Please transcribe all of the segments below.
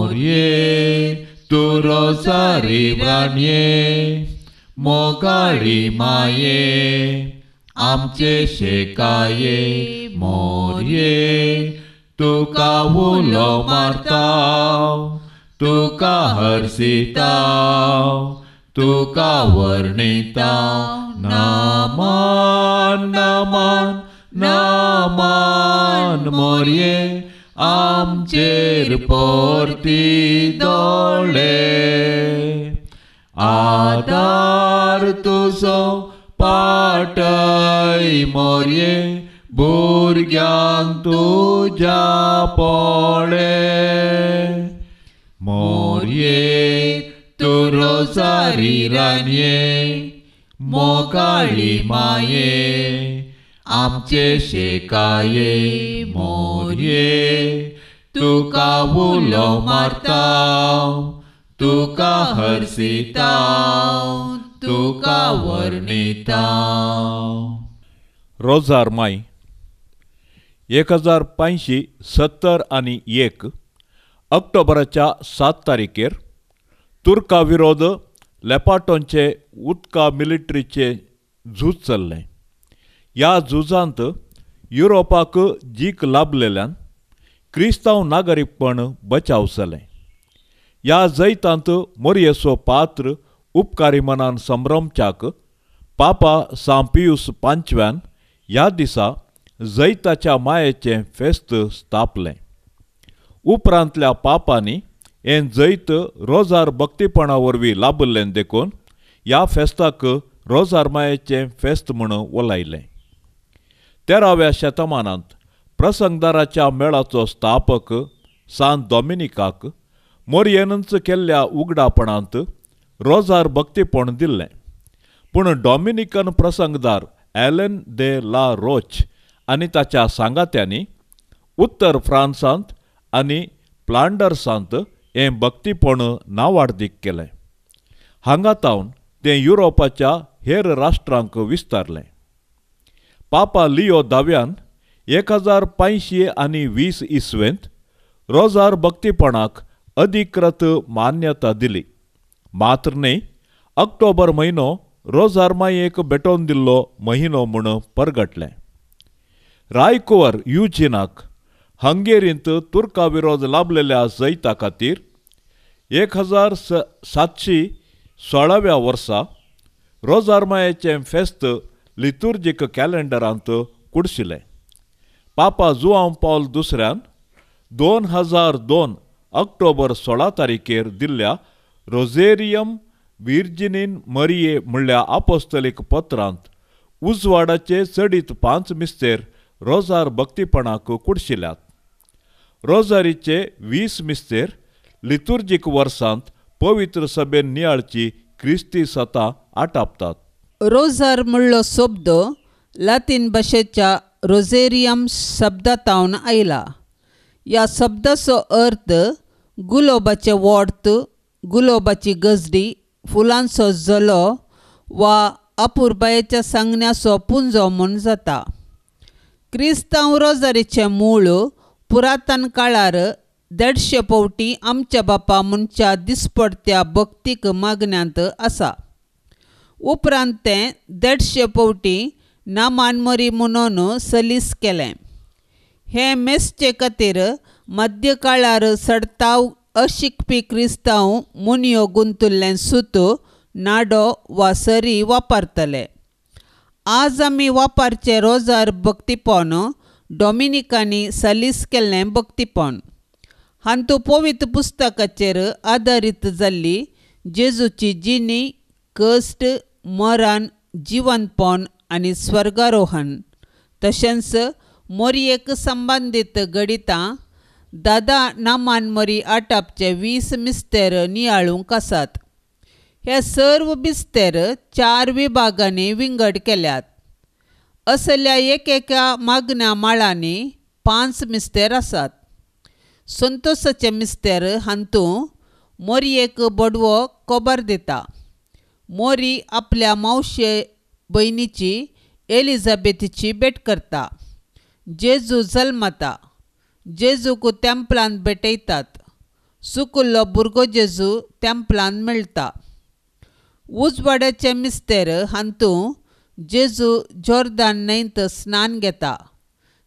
मोरये तू रोजारी राणये मोगाळी माये आमचे शेकाये मोरये तुका उलो मारताव तुका हरसिताव तुका वर्णिताव नमन नमन नमन मोरये आमचेर पोरती दोळे आदार तुजो पाटय मोरये भुरग्यांक तुज्या पोळे मोरये तू रोजारी राणये मोगाळी माये आमचे शेकाये मोरये तुका उलो मारताव तुका हरसिताव तुका वर्णिताव. रोजार माई 1570 ऑक्टोबराच्या 7 तारखेर तुर्का विरोध लेपाटोनचे उदका मिलिटरीचे झूज चल्लें. ह्या झुजांत युरोपाक जीक लाभलेल्यान क्रिस्तांव नागरिकपण बचावसलें. ह्या जैतांत मोरयेचो पात्र उपकारी मनान संभ्रमच्याक पापा सांपियूस पांचव्यान ह्या दिसा जैताच्या मायेचें फेस्त स्थापलें. उपरांतल्या पापांनी हें जैत रोजार भक्तीपणा वरवीं लाभल्लें देखून ह्या फेस्ताक रोजार मायेचें फेस्त म्हूण ओलायलें. 13व्या शेतमानांत प्रसंगदाराच्या मेळाचो स्थापक सांत दोमिनिकाक मोरयेनच केल्ल्या उगडापणांत रोजार भक्तीपण दिल्लें. पूण डॉमिनिकन प्रसंगदार एलेन दे ला रोच आनी ताच्या सांगात्यांनी उत्तर फ्रांसांत आनी फ्लांडर्सांत हें भक्तीपण नांवाडदीक केलें. हांगा तावन तें युरोपाच्या हेर राष्ट्रांक विस्तारलें. पापा लियो 10व्यान 1520 इसवेंत रोजार भक्तीपणाक अधिकृत मान्यता दिली. मात्र न्ही ऑक्टोबर म्हयनो रोजार मायेक भेटोवन दिल्लो म्हयनो म्हूण परगटलें. रायकुवर युजिनाक हंगेरींत तुर्का विरोध लाभलेल्या जैता खातीर 1716व्या वर्सा रोजार मायेचें फेस्त लितुर्जीक कॅलेंडरांत कुडशिलें. पापा जुआंव पौल दुसऱ्यान 2002 ऑक्टोबर 16 तारखेर दिल्ल्या रोझेरियम विर्जिनीन मरिये म्हणल्या आपोस्तलीक पत्रांत उजवाडाचे चडीत 5 मिस्तेर रोजार भक्तीपणाक कुडशिल्यात. रोजारीचे 20 मिस्तेर लितुर्जीक वर्सांत पवित्र सभेन नियाळची क्रिस्ती सतां आटापतात. रोजार म्हणलो शब्द लातीन भाशेच्या रोझेरियम शब्दांतावन आयला. ह्या शब्दाचो अर्थ गुलाबाचें वोर्त, गुलाबाची गजडी, फुलांचो जलो वा आपुरबायेच्या सांगण्याचो पुंजो म्हूण जाता. क्रिस्तांव रोजारीचें मूळ पुरातन काळार 150 फावटी आमच्या बापा म्हणच्या दिसपडत्या भक्तीक मागण्यांत आसा. उपरांत तें 150 फावटी नामान मरी म्हणून सलीस केलें. हे मेसचे खातीर मध्य काळार सडताव अशिकपी क्रिस्तांव मुनयो गुंतुल्लें सूत, नाडो वा सरी वापरतले. आज आमी वापरचे रोजार भक्तीपण डॉमिनिकांनी सलीस केल्लें भक्तीपण. हातूंत पवित्र पुस्तकाचेर आदारीत जाल्ली जेजूची जिणी, कश्ट, मरण, जिवंतपण आनी स्वर्गारोहण, तशेंच मोरयेक संबंदीत गणितां दादा नामान मरी आटापचे 20 मिस्तेर नियाळूंक आसात. हे सर्व मिस्तेर 4 विभागांनी विंगड केल्यात. असल्या एकेका मागण्या माळांनी 5 मिस्तेर आसात. संतोसाचे मिस्तेर हातूंत मोरयेक बडवो कोबार दिता. मोरी आपल्या मावशे भयणीची एलिझाबेथीची भेट करता. जेजू जल्मता. जेजूक तेंपलांत भेटयतात. सुकुल्लो भुरगो जेजू तेंपलान मेळटा. उजवाड्याचें मिस्तेर हातूंत जेजू जॉर्दान न्हंयेंत स्नान घेता.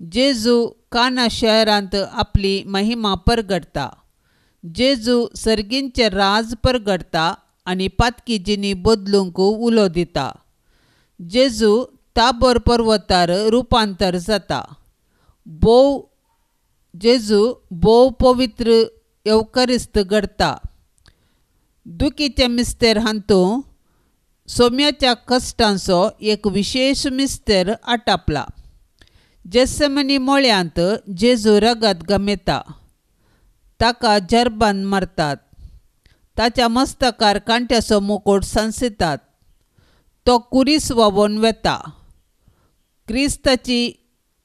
जेजू काना शहरांत आपली महिमा परगडटा. जेजू सर्गींचें राज परगडटा आनी पातकी जिणी बदलूंक उलो दिता. जेजू ताबोर पर्वतार रुपांतर जाता. जेजू बोव पवित्र येवकरिस्त घडता. दुखीचे मिस्तेर हातूंत सोम्याच्या कश्टांचो एक विशेष मिस्तेर आटापला. जेसेमनी मोळ्यांत जेजू रगत गमेता. ताका जरबान मारतात. ताच्या मस्तकार कांट्याचो मुकुट संसितात. तो कुरीस व्हांवून वेता. क्रिस्ताची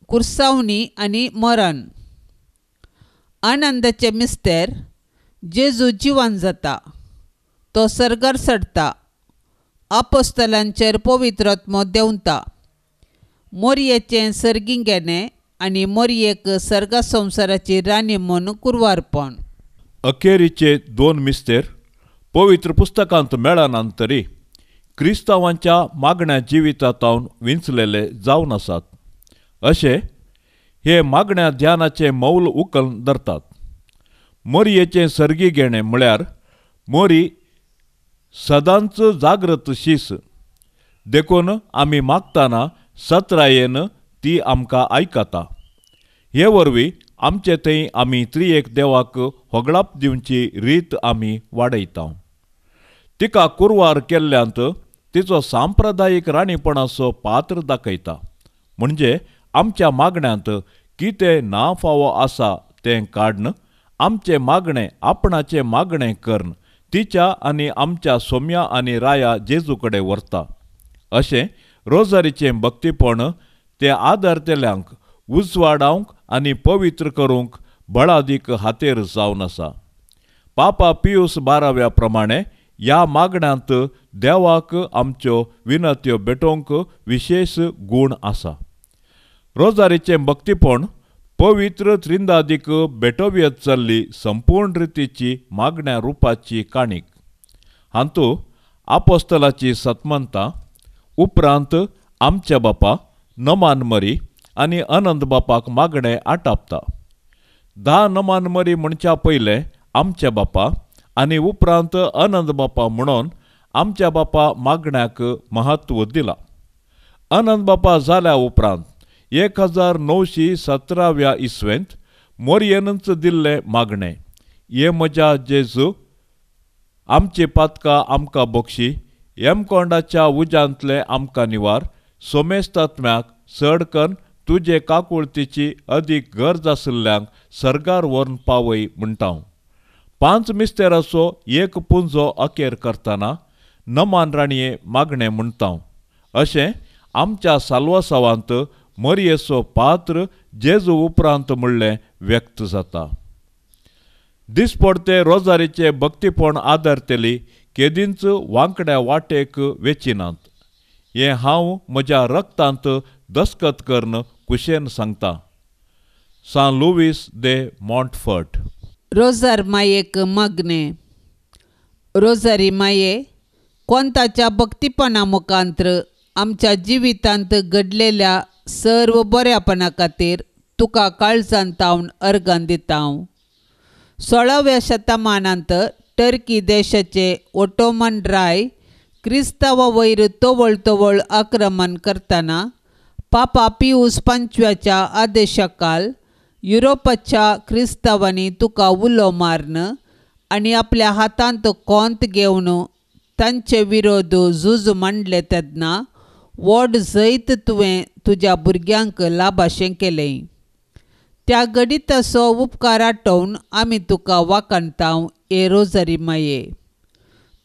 कुर्सावणी आनी मरण. आनंदाचे मिस्तेर जेजू जिवान जाता. तो सर्गार चडटा. आपोस्तलांचेर पवित्रात्मो देंवता. मोरयेचें सर्गीं घेणें आनी मोरयेक सर्गा संवसाराची राणी म्हूण कुरवारपण. अखेरीचे 2 मिस्तेर पवित्र पुस्तकांत मेळनात तरी क्रिस्तांवांच्या मागण्या जिवितांतावन विंचलेले जावन आसात. अशे हे मागण्या ध्यानाचें मौल उखलून धरतात. मोरयेचें सर्गी घेणें म्हळ्यार मोरी सदांच जागृत शीस. देखून आमी मागतना सत्रायेन ती आमकां आयकता. हे वरवीं आमचे थंय आमी त्रियेक देवाक होगळाप दिवची रीत आमी वाडयता. तिका कुरवार केल्ल्यांत तिचो सांप्रदायीक राणीपणाचो पात्र दाखयता. म्हणजे आमच्या मागण्यांत कितें ना फावो आसा तें काडन आमचे मागणें आपणाचें मागणें करन तिच्या आनी आमच्या सोम्या आनी राया जेजू कडेन व्हरता. अशें रोजारीचें भक्तीपण तें आदरतेल्यांक उजवाडावंक आनी पवित्र करूंक बळादीक हातेर जावन आसा. पापा पियूस 12व्या प्रमाणें ह्या मागण्यांत देवाक आमच्यो विनत्यो भेटोवंक विशेश गूण आसा. रोजारीचें भक्तीपण पवित्र त्रिंदादीक भेटोव्यत चल्ली संपूर्ण रितीची मागण्या रुपाची काणीक. हातूंत आपोस्तलाची सतमंतां उपरांत आमच्या बापा नमान मरी आनी अनंत बापाक मागणें आटापता. 10 नमान मरी म्हणच्या पयलें आमच्या बापा आनी उपरांत अनंत बापा म्हणून आमच्या बापा मागण्याक महत्व दिलां. अनंत बापा जाल्या उपरांत 1917व्या इस्वेंत मोरयेनच दिल्लें मागणें. ये म्हज्या जेजू आमची पातकां आमकां बक्षी. हेमकोंडाच्या उज्यांतले आमकां निवार. सोमेस्तात्म्याक चड कन्न तुजे काकुळतीची अदीक गरज आशिल्ल्यांक सर्गार व्हरून पावय म्हणटा. 5 मिस्तेराचो एक पुंजो अखेर करतना नमान राणये मागणें म्हणटा. अशें आमच्या साल्वासावांत मरयेचो पात्र जेजू उपरांत म्हणलें व्यक्त जाता. दिसपडते रोजारीचे भक्तीपण आदरतेली केदींच वांकड्या वाटेक वेचिनात. हें हांव म्हज्या रक्तांत दस्खत करन कुशेन सांगता. सान लुईस दे मॉन्टफर्ट. रोजार मायेक मागणें. रोजारी माये, कोंताच्या भक्तीपणा मुखांत्र आमच्या जिवितांत घडलेल्या सर्व बऱ्यापणा खातीर तुका काळजांत हांव अर्गां दिता. 16व्या शतमानांत टर्की देशाचे ओटोमन राय क्रिस्तांवां वयर तवळ तवळ आक्रमण करतना पापा पियूस 5व्याच्या आदेशाखाल युरोपाच्या क्रिस्तांवांनी तुका उलो मारन आनी आपल्या हातांत कोंत घेवन तांचे विरोध झूज मांडले तेन्ना व्हड जैत तुवें तुज्या भुरग्यांक लाभाशें केलें. त्या गडिताचो उपकार आठोवन आमी तुका वाखाणटा. ए रोजारी माये,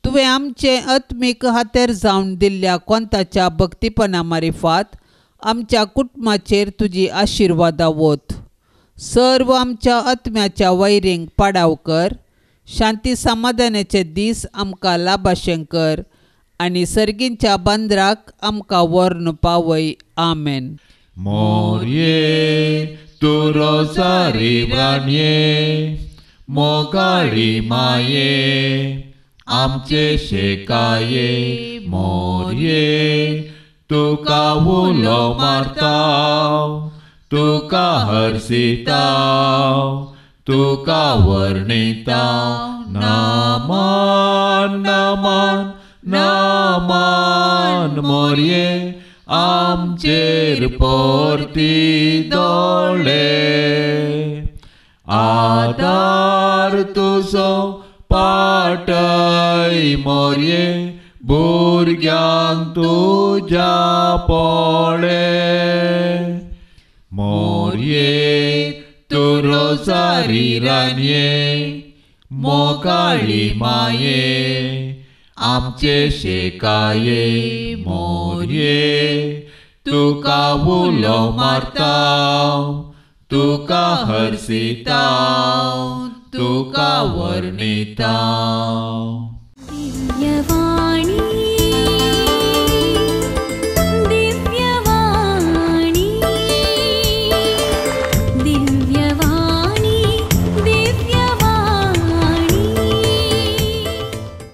तुवें आमचे आत्मीक हातेर जावन दिल्ल्या कोंताच्या भक्तीपणा मारिफात आमच्या कुटुंबाचेर तुजी आशिर्वादा वत. सर्व आमच्या आत्म्याच्या वैरींक पाडाव कर. शांती समाधानाचे दीस आमकां लाभाशें कर आनी सर्गींच्या बंदराक आमकां व्हरून पावय. आमेन. Morie, tu rosarii branie, मोगाळी माये आमचे शेकाये मोरये तुका उलो मारताव तुका हरसिताव तुका वर्णिताव नामान नामान नामान मोरये आमचेर पोरती दोळे आदार तुजो पाटय मोरये भुरग्यांक तुज्या पोळे मोरये तू रोजारी रानये मोगाळी माये आमचे शेकाये मोरये तुका उलो मारताव तुका हरसिताव तुका वर्णिताव.